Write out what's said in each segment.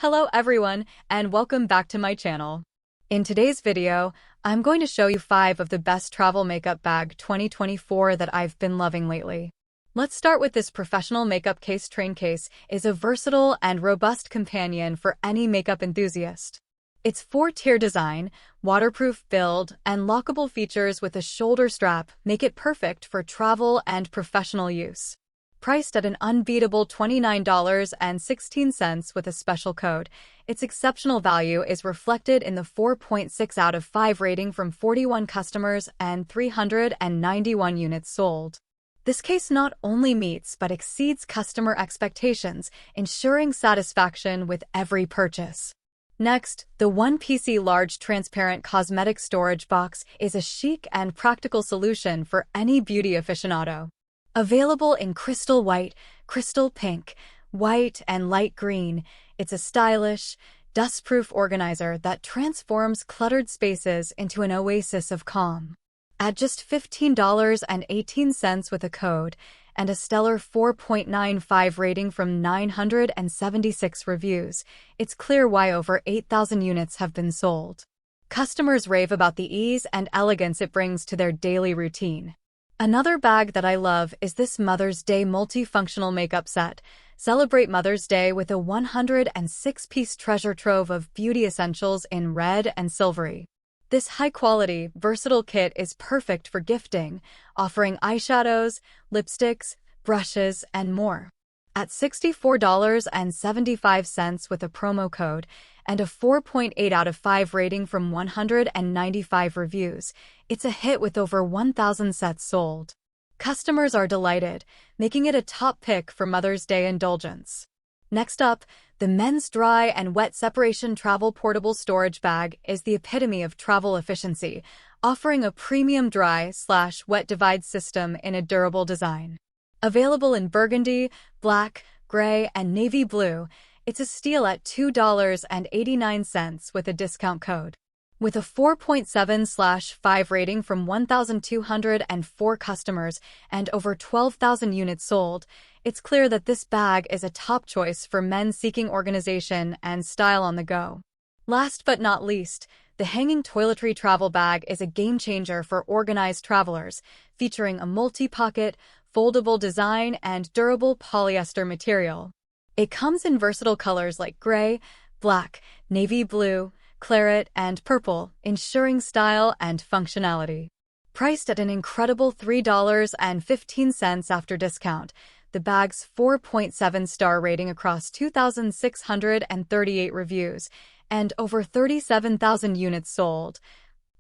Hello everyone, and welcome back to my channel. In today's video, I'm going to show you 5 of the best travel makeup bag 2024 that I've been loving lately. Let's start with this professional makeup case. Train case is a versatile and robust companion for any makeup enthusiast. Its 4-tier design, waterproof build, and lockable features with a shoulder strap make it perfect for travel and professional use. Priced at an unbeatable $29.16 with a special code, its exceptional value is reflected in the 4.6 out of 5 rating from 41 customers and 391 units sold. This case not only meets but exceeds customer expectations, ensuring satisfaction with every purchase. Next, the 1PC large transparent cosmetic storage box is a chic and practical solution for any beauty aficionado. Available in crystal white, crystal pink, white, and light green, it's a stylish, dust-proof organizer that transforms cluttered spaces into an oasis of calm. At just $15.18 with a code and a stellar 4.95 rating from 976 reviews, it's clear why over 8,000 units have been sold. Customers rave about the ease and elegance it brings to their daily routine. Another bag that I love is this Mother's Day multifunctional makeup set. Celebrate Mother's Day with a 106-piece treasure trove of beauty essentials in red and silvery. This high-quality, versatile kit is perfect for gifting, offering eyeshadows, lipsticks, brushes, and more. At $64.75 with a promo code and a 4.8 out of 5 rating from 195 reviews, it's a hit with over 1,000 sets sold. Customers are delighted, making it a top pick for Mother's Day indulgence. Next up, the men's dry and wet separation travel portable storage bag is the epitome of travel efficiency, offering a premium dry/wet divide system in a durable design. Available in burgundy, black, gray, and navy blue, it's a steal at $2.89 with a discount code. With a 4.7/5 rating from 1,204 customers and over 12,000 units sold, it's clear that this bag is a top choice for men seeking organization and style on the go. Last but not least, the hanging Toiletry travel bag is a game-changer for organized travelers, featuring a multi-pocket, foldable design and durable polyester material. It comes in versatile colors like gray, black, navy blue, claret, and purple, ensuring style and functionality. Priced at an incredible $3.15 after discount, the bag's 4.7-star rating across 2,638 reviews and over 37,000 units sold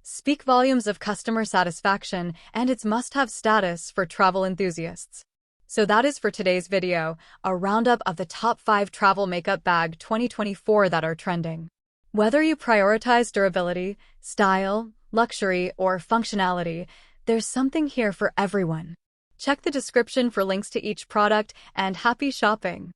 speak volumes of customer satisfaction and its must-have status for travel enthusiasts. So that is for today's video, a roundup of the top 5 travel makeup bag 2024 that are trending. Whether you prioritize durability, style, luxury, or functionality, there's something here for everyone. Check the description for links to each product and happy shopping!